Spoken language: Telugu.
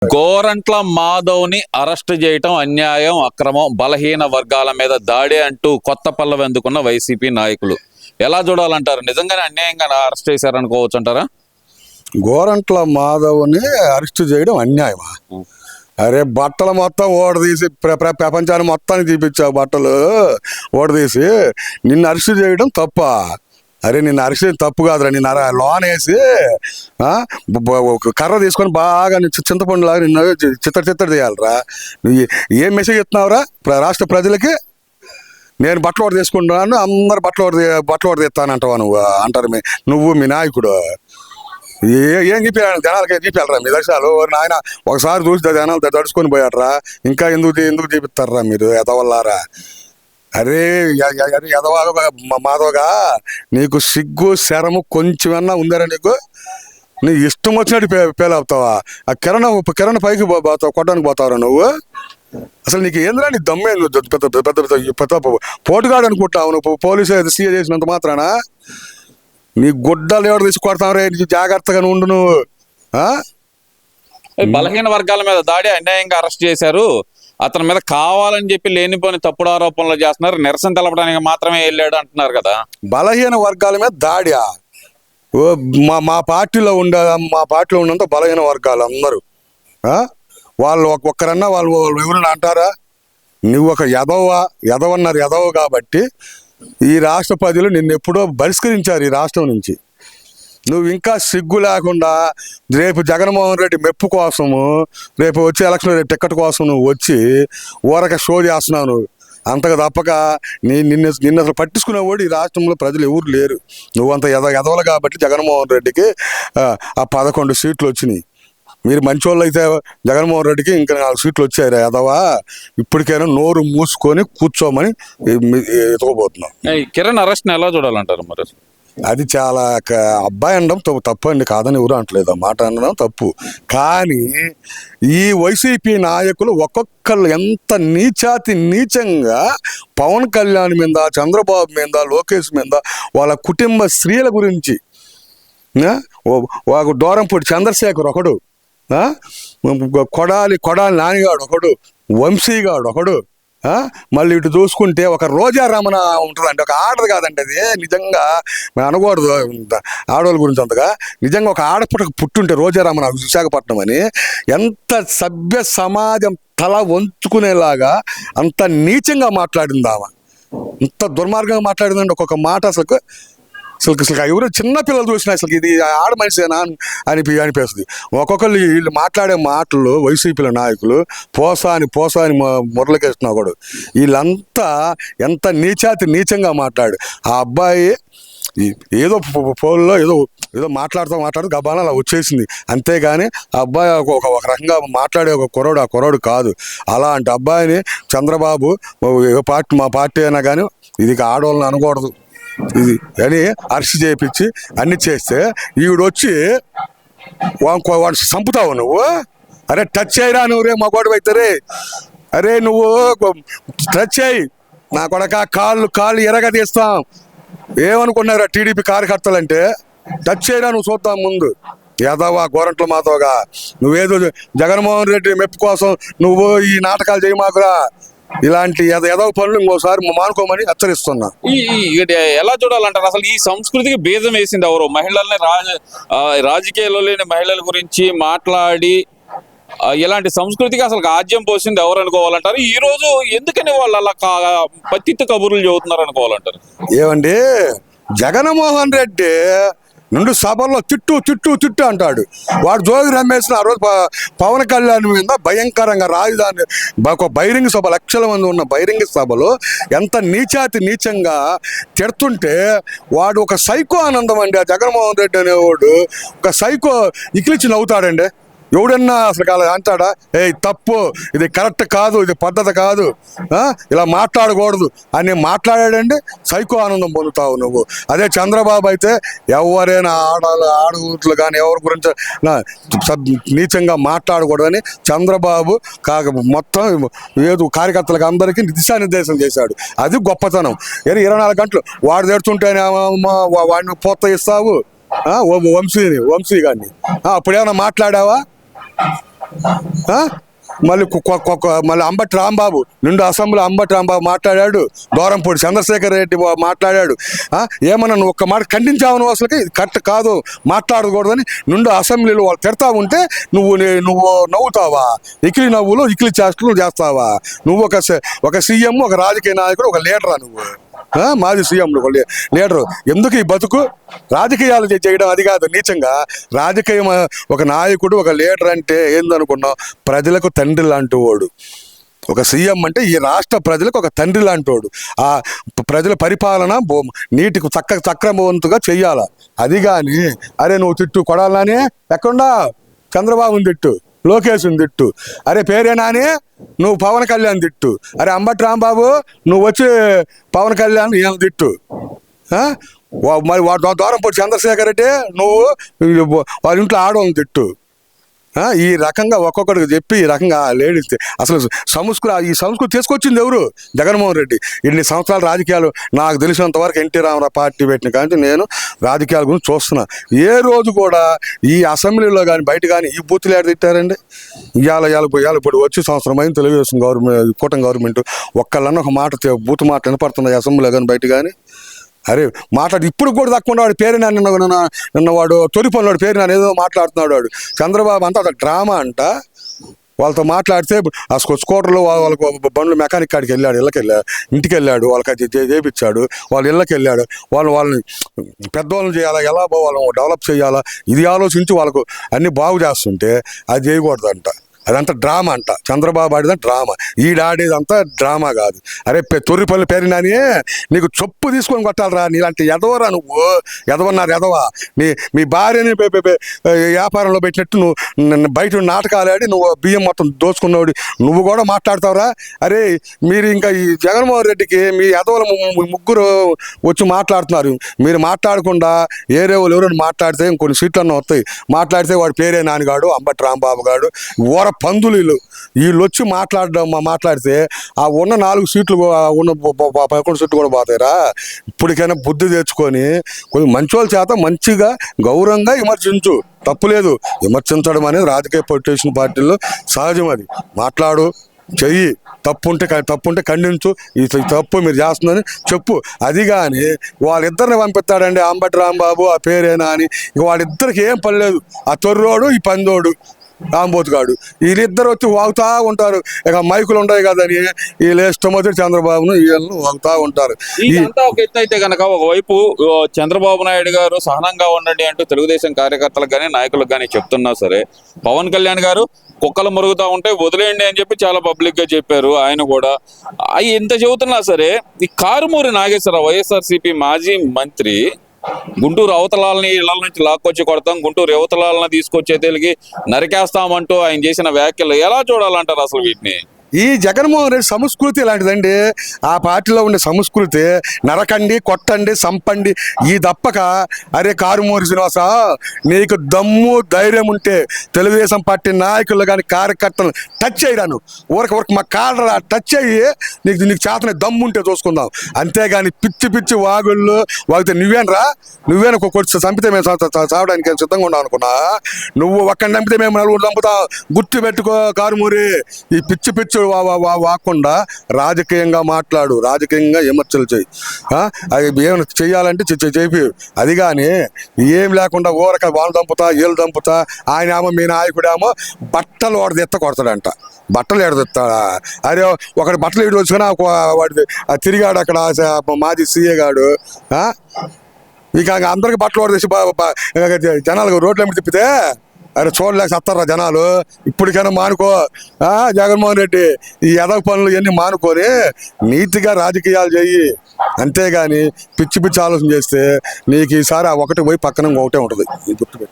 గోరంట్ల మాధవ్ని అరెస్ట్ చేయటం అన్యాయం, అక్రమం, బలహీన వర్గాల మీద దాడి అంటూ కొత్త పల్లవి అందుకున్న వైసీపీ నాయకులు ఎలా చూడాలంటారు? నిజంగానే అన్యాయంగా అరెస్ట్ చేశారనుకోవచ్చు అంటారా? గోరంట్ల మాధవ్ని అరెస్ట్ చేయడం అన్యాయమా? అరే బట్టలు మొత్తం ఓడదీసి ప్రపంచాన్ని మొత్తాన్ని తీపిచ్చావు, బట్టలు ఓడదీసి నిన్ను అరెస్ట్ చేయడం తప్ప? అరే నిన్ను అరెస్ట్ చేయడం తప్పు కాదురా. నిన్ను లోన్ వేసి కర్ర తీసుకొని బాగా చింతపండులాగా నిన్ను చిత్తడి చేయాలరా. నువ్వు ఏం మెసేజ్ ఇస్తున్నావురా రాష్ట్ర ప్రజలకి? నేను బట్టలు ఓడ తీసుకుంటున్నాను, అందరు బట్టలు ఓడ తీస్తానంటావా నువ్వు? అంటారు నువ్వు మీ నాయకుడు. ఏం చెప్పాను జనాలకి? ఏం చెప్పాలరా మీ దర్శనాలు? నాయన ఒకసారి చూసి జనాలు దడుచుకొని పోయాడరా. ఇంకా ఎందుకు చూపిస్తారా మీరు ఎదవల్లారా? అరే ఎదవగా మాధవగా నీకు సిగ్గు శరము కొంచెమన్నా ఉందారా నీకు? నీ ఇష్టం వచ్చినట్టు పేలు అవుతావా? ఆ కిరణ్ పైకి పోతావు, కొట్టడానికి పోతావురా నువ్వు? అసలు నీకు ఏంద్రా? నీ దమ్మే పెద్ద పోటుగాడు అనుకుంటావు నువ్వు. పోలీసు సీఏ చేసినంత మాత్రాన నీ గుడ్డలు ఎవరు తీసి కొడతావురే? నీకు జాగ్రత్తగా ఉండు నువ్వు. బలహీన వర్గాల మీద దాడి అన్యాయంగా అరెస్ట్ చేశారు, అతని మీద కావాలని చెప్పి లేనిపోని తప్పుడు ఆరోపణలు చేస్తున్నారు, నిరసన తెలపడానికి మాత్రమే వెళ్ళాడు అంటున్నారు కదా. బలహీన వర్గాల మీద దాడియా? మా పార్టీలో ఉన్నంత బలహీన వర్గాలు అందరూ వాళ్ళు ఒక్కరన్నా వాళ్ళు ఎవరన్నా అంటారా? నువ్వు ఒక ఎదవన్నారు, ఎదవ కాబట్టి ఈ రాష్ట్ర ప్రజలు నిన్ను ఎప్పుడో బహిష్కరించారు ఈ రాష్ట్రం నుంచి. నువ్వు ఇంకా సిగ్గు లేకుండా రేపు జగన్మోహన్ రెడ్డి మెప్పు కోసము, రేపు వచ్చే ఎలక్షన్ టికెట్ కోసం నువ్వు వచ్చి ఊరక షో చేస్తున్నావు నువ్వు. అంతగా తప్పక నిన్ను అసలు పట్టించుకునేవాడు ఈ రాష్ట్రంలో ప్రజలు ఎవరు లేరు. నువ్వంత ఎదవలు కాబట్టి జగన్మోహన్ రెడ్డికి ఆ 11 సీట్లు వచ్చినాయి. మీరు మంచోళ్ళు అయితే జగన్మోహన్ రెడ్డికి ఇంకా 4 సీట్లు వచ్చాయి రా ఎదవా. ఇప్పటికైనా నోరు మూసుకొని కూర్చోమని ఎత్తుకోబోతున్నాం. కిరణ్ అరెస్ట్ ఎలా చూడాలంటారు మరి? అది చాలా అబ్బాయి అనడం తప్పు అండి, కాదని ఎవరు అంటలేదు. మాట అనడం తప్పు. కానీ ఈ వైసీపీ నాయకులు ఒక్కొక్కళ్ళు ఎంత నీచంగా పవన్ కళ్యాణ్ మీద, చంద్రబాబు మీద, లోకేష్ మీద, వాళ్ళ కుటుంబ స్త్రీల గురించి ఒక దూరంపూడి చంద్రశేఖర్ ఒకడు, కొడాలి నానిగాడు ఒకడు, వంశీగాడు ఒకడు, మళ్ళీ ఇటు చూసుకుంటే ఒక రోజా రమణ ఉంటుందండి. ఒక ఆడది కాదండి అది. నిజంగా మేము అనకూడదు ఆడవాళ్ళ గురించి అంతగా. నిజంగా ఒక ఆడపుట్టకు పుట్టుంటే రోజా రమణ విశాఖపట్నం అని, ఎంత సభ్య సమాజం తల వంచుకునేలాగా అంత నీచంగా మాట్లాడింది ఆమె. ఇంత దుర్మార్గంగా మాట్లాడిందండి. ఒక్కొక్క మాట అసలు ఎవరు చిన్న పిల్లలు చూసినా అసలు ఇది ఆడ మనిషేనా అనిపిస్తుంది. ఒక్కొక్కరు వీళ్ళు మాట్లాడే మాటలు వైసీపీల నాయకులు పోసాని మురళీకృష్ణ కూడా, వీళ్ళంతా ఎంత నీచంగా మాట్లాడు. ఆ అబ్బాయి ఏదో ఫోన్లో ఏదో మాట్లాడుతూ గబాన అలా వచ్చేసింది అంతేగాని ఆ అబ్బాయి ఒక రకంగా మాట్లాడే ఒక కుర్రోడు కాదు. అలాంటి అబ్బాయిని చంద్రబాబు మా పార్టీ అయినా కానీ ఇది ఆడవాళ్ళని అనకూడదు ఇది అని అరెస్ట్ చేయించి అన్ని చేస్తే ఈవిడొచ్చి వాడు చంపుతావు నువ్వు. అరే టచ్ చేయరా నువ్వు, రే మగవాడు అవుతారే. అరే నువ్వు టచ్ చేయి నా కొడక, కాళ్ళు ఎరగ తీస్తాం. ఏమనుకున్నారా టీడీపీ కార్యకర్తలంటే? టచ్ చేయరా నువ్వు, చూద్దాం ముందు. యాదవ గోరంట్ల మాధవగా నువ్వేదో జగన్మోహన్ రెడ్డి మెప్పు కోసం నువ్వు ఈ నాటకాలు చేయమాకురా. ఇలాంటి ఏదో పనులు ఇంకోసారి మానుకోమని హెచ్చరిస్తున్నా. ఎలా చూడాలంటారు? అసలు ఈ సంస్కృతికి బీజం వేసింది ఎవరు? మహిళల్ని రాజకీయాల్లో లేని మహిళల గురించి మాట్లాడి ఇలాంటి సంస్కృతికి అసలు ఆజ్యం పోసింది ఎవరు అనుకోవాలంటారు? ఈ రోజు ఎందుకని వాళ్ళు అలా పత్తిత్తు కబుర్లు చెబుతున్నారు అనుకోవాలంటారు? ఏమండి, జగన్మోహన్ రెడ్డి నుండి సభల్లో తిట్టు అంటాడు. వాడు జోగి రమేష్ ఆ రోజు పవన్ కళ్యాణ్ మీద భయంకరంగా రాజధాని ఒక బహిరంగ సభ, లక్షల మంది ఉన్న బహిరంగ సభలో ఎంత నీచంగా తిడుతుంటే వాడు ఒక సైకో ఆనందం అండి. ఆ జగన్మోహన్ రెడ్డి అనేవాడు ఒక సైకో ఇకిలిచ్చి నవ్వుతాడండి. ఎవడన్నా అసలు అలా అంటాడా? తప్పు, ఇది కరెక్ట్ కాదు, ఇది పద్ధతి కాదు, ఇలా మాట్లాడకూడదు అని మాట్లాడాడండి. సైకో ఆనందం పొందుతావు నువ్వు. అదే చంద్రబాబు అయితే ఎవరైనా ఆడగుట్లు కానీ ఎవరి గురించి నీచంగా మాట్లాడకూడదని చంద్రబాబు మొత్తం ఏదో కార్యకర్తలకు అందరికీ దిశానిర్దేశం చేశాడు. అది గొప్పతనం. 24 గంటలు వాడు తెడుతుంటేనే వాడిని ప్రోత్సహిస్తావు వంశీ గారిని. అప్పుడేమైనా మాట్లాడావా? ఆ? మళ్ళీ మళ్ళీ అంబటి రాంబాబు నిండు అసెంబ్లీ అంబటి రాంబాబు మాట్లాడాడు, దూరంపూడి చంద్రశేఖర్ రెడ్డి మాట్లాడాడు. ఏమన్నా నువ్వు ఒక్క మాట ఖండించావు, నువ్వు అసలుకి ఇది కరెక్ట్ కాదు, మాట్లాడకూడదని నిండు అసెంబ్లీలో వాళ్ళు తిడతా ఉంటే నువ్వు నవ్వుతావా? ఇకిలి నవ్వులు ఇకిలి చేష్టలు చేస్తావా? నువ్వు ఒక సీఎం, ఒక రాజకీయ నాయకుడు, ఒక లీడరా నువ్వు? మాజీ సీఎంలు లీడరు. ఎందుకు ఈ బతుకు? రాజకీయాలు చేయడం అది కాదు నీచంగా. రాజకీయం ఒక నాయకుడు, ఒక లీడర్ అంటే ఏందనుకున్నావు? ప్రజలకు తండ్రి లాంటి వాడు. ఒక సీఎం అంటే ఈ రాష్ట్ర ప్రజలకు ఒక తండ్రి లాంటి వాడు. ఆ ప్రజల పరిపాలన నీటికి సక్రమవంతుగా చెయ్యాల. అది కానీ అరే నువ్వు తిట్టు కొడాలని ఎక్కడా చంద్రబాబుని తిట్టు, లోకేష్ని తిట్టు, అరే పేరేనాని నువ్వు పవన్ కళ్యాణ్ తిట్టు, అరే అంబటి రాంబాబు నువ్వు వచ్చి పవన్ కళ్యాణ్ ఏం తిట్టు. మరి వాడు దూరంపూడి చంద్రశేఖర్ రెడ్డి నువ్వు వాళ్ళ ఇంట్లో ఆడవాళ్ళని తిట్టు. ఈ రకంగా ఒక్కొక్కడికి చెప్పి ఈ రకంగా లేడీస్ అసలు ఈ సంస్కృతి తీసుకొచ్చింది ఎవరు? జగన్మోహన్ రెడ్డి. ఇన్ని సంవత్సరాల రాజకీయాలు నాకు తెలిసినంత వరకు ఎన్టీ రామారావు పార్టీ పెట్టిన కానీ నేను రాజకీయాల గురించి చూస్తున్నా. ఏ రోజు కూడా ఈ అసెంబ్లీలో కానీ బయట కానీ ఈ బూతులు ఏడ తిట్టారండి? ఇవాళ ఇప్పుడు వచ్చి సంవత్సరం అయింది తెలుగుదేశం గవర్నమెంట్, కూటమి గవర్నమెంట్. ఒక్కళ్ళన్నా ఒక మాట బూతు మాట వినపడుతుంది అసెంబ్లీలో కానీ బయట కానీ? అరే మాట్లాడు. ఇప్పుడు కూడా తక్కువ వాడు పేరు నిన్న వాడు తొలిపల్లి పేరు నన్ను ఏదో మాట్లాడుతున్నాడు వాడు. చంద్రబాబు అంతా ఒక డ్రామా అంట. వాళ్ళతో మాట్లాడితే ఆ స్కూటర్లో వాళ్ళకు బండ్లు మెకానిక్ కాడికి వెళ్ళాడు, ఇంటికి వెళ్ళాడు, వాళ్ళకి అది చేయించాడు, వాళ్ళ ఇళ్ళకి వెళ్ళాడు. వాళ్ళని పెద్దవాళ్ళని చేయాలా, ఎలా వాళ్ళని డెవలప్ చేయాలా, ఇది ఆలోచించి వాళ్ళకు అన్ని బాగు చేస్తుంటే అది చేయకూడదంట. అదంతా డ్రామా అంట. చంద్రబాబు ఆడేదంతా డ్రామా, ఈడాడేదంతా డ్రామా కాదు. అరే తొర్రిపల్లి పేరునాని నీకు చొప్పు తీసుకొని కొట్టాలరా. నీలాంటి ఎదవరా నువ్వు? ఎదవన్నారు ఎదవా. మీ భార్యని వ్యాపారంలో పెట్టినట్టు నువ్వు బయట నాటకాలు ఆడి నువ్వు బియ్యం మొత్తం దోచుకున్నాడు. నువ్వు కూడా మాట్లాడతావురా? అరే మీరు ఇంకా ఈ జగన్మోహన్ రెడ్డికి మీ ఎదవల ముగ్గురు వచ్చి మాట్లాడుతున్నారు. మీరు మాట్లాడకుండా ఏరే వాళ్ళు ఎవరైనా మాట్లాడితే ఇంకొన్ని సీట్లన్నీ వస్తాయి. మాట్లాడితే వాడి పేరే నానిగాడు, అంబటి రాంబాబు గాడు, ఊర పందులు వీళ్ళు వచ్చి మాట్లాడితే ఆ ఉన్న 4 సీట్లు ఉన్న 11 సీట్లు కూడా పోతాయిరా. ఇప్పటికైనా బుద్ధి తెచ్చుకొని కొంచెం మంచోళ్ళ చేత మంచిగా గౌరవంగా విమర్శించు, తప్పులేదు. విమర్శించడం అనేది రాజకీయ పొలిటీషియన్ పార్టీల్లో సహజం. అది మాట్లాడు, చెయ్యి, తప్పుంటే ఖండించు, ఈ తప్పు మీరు చేస్తుందని చెప్పు. అది కానీ వాళ్ళిద్దరిని పంపిస్తాడండి అంబటి రాంబాబు ఆ పేరేనా అని. వాళ్ళిద్దరికి ఏం పని లేదు. ఆ తొర్రోడు, ఈ పందోడు రాంబోతుగాడు, వీళ్ళిద్దరు వచ్చి వాగుతా ఉంటారు. ఇక మైకులు ఉంటాయి కదని వీళ్ళు ఇష్టం వచ్చి చంద్రబాబును వీళ్ళను వాగుతా ఉంటారు. ఇదంతా ఒక ఎత్తు అయితే కనుక ఒకవైపు చంద్రబాబు నాయుడు గారు సహనంగా ఉండండి అంటూ తెలుగుదేశం కార్యకర్తలకు కానీ నాయకులకు కానీ చెప్తున్నా సరే, పవన్ కళ్యాణ్ గారు కుక్కలు మురుగుతా ఉంటే వదిలేయండి అని చెప్పి చాలా పబ్లిక్ గా చెప్పారు. ఆయన కూడా ఇంత చెబుతున్నా సరే, ఈ కారుమూరి నాగేశ్వరరావు వైఎస్ఆర్సీపీ మాజీ మంత్రి గుంటూరు అవతలాలని ఇళ్ల నుంచి లాక్కొచ్చి కొడతాం, గుంటూరు యువతలాలను తీసుకొచ్చే తెలుగు నరికేస్తామంటూ ఆయన చేసిన వ్యాఖ్యలు ఎలా చూడాలంటారు అసలు వీటిని? ఈ జగన్మోహన్ రెడ్డి సంస్కృతి ఇలాంటిదండి. ఆ పార్టీలో ఉండే సంస్కృతి నరకండి, కొట్టండి, సంపండి ఈ తప్పక. అరే కారుమూరి శ్రీనివాస, నీకు దమ్ము ధైర్యం ఉంటే తెలుగుదేశం పార్టీ నాయకులు కానీ కార్యకర్తలు టచ్ చేయరాను, ఊరక మా కాళ్ళ టచ్ అయ్యి నీకు చేతనే దమ్ము ఉంటే చూసుకుందాం. అంతేగాని పిచ్చి వాగుళ్ళు వాగితే నువ్వేనా కొట్టి చంపితే మేము చావడానికి సిద్ధంగా ఉన్నాం అనుకున్నా. నువ్వు ఒక్కడిని చంపితే మేము 4 చంపుతాం. గుర్తు పెట్టుకో కారుమూరి. ఈ పిచ్చి వాకుండా రాజకీయంగా మాట్లాడు, రాజకీయంగా విమర్శలు చేయి. అది ఏమైనా చెయ్యాలంటే చేపి. అది కానీ ఏం లేకుండా ఊరక వాళ్ళు దంపుతా వీళ్ళు దంపుతా. ఆయన ఏమో మీ నాయకుడేమో బట్టలు వాడు ఎత్త కొడతాడంట. బట్టలు ఎడతాడా? అరే ఒకటి బట్టలు ఇటు వచ్చుకుని వాడి తిరిగాడు అక్కడ మాజీ సీఏ గాడు. ఇక అందరికి బట్టలు వాడేసి జనాలకు రోడ్ల మీద తిప్పితే అరే చూడలేక సత్తారా జనాలు. ఇప్పటికైనా మానుకో జగన్మోహన్ రెడ్డి, ఈ ఎదవ పనులు ఇవన్నీ మానుకొని నీతిగా రాజకీయాలు చెయ్యి. అంతేగాని పిచ్చి ఆలోచన చేస్తే నీకు ఈసారి ఒకటి పోయి పక్కన ఒకటే ఉంటుంది. గుర్తుపెట్టు.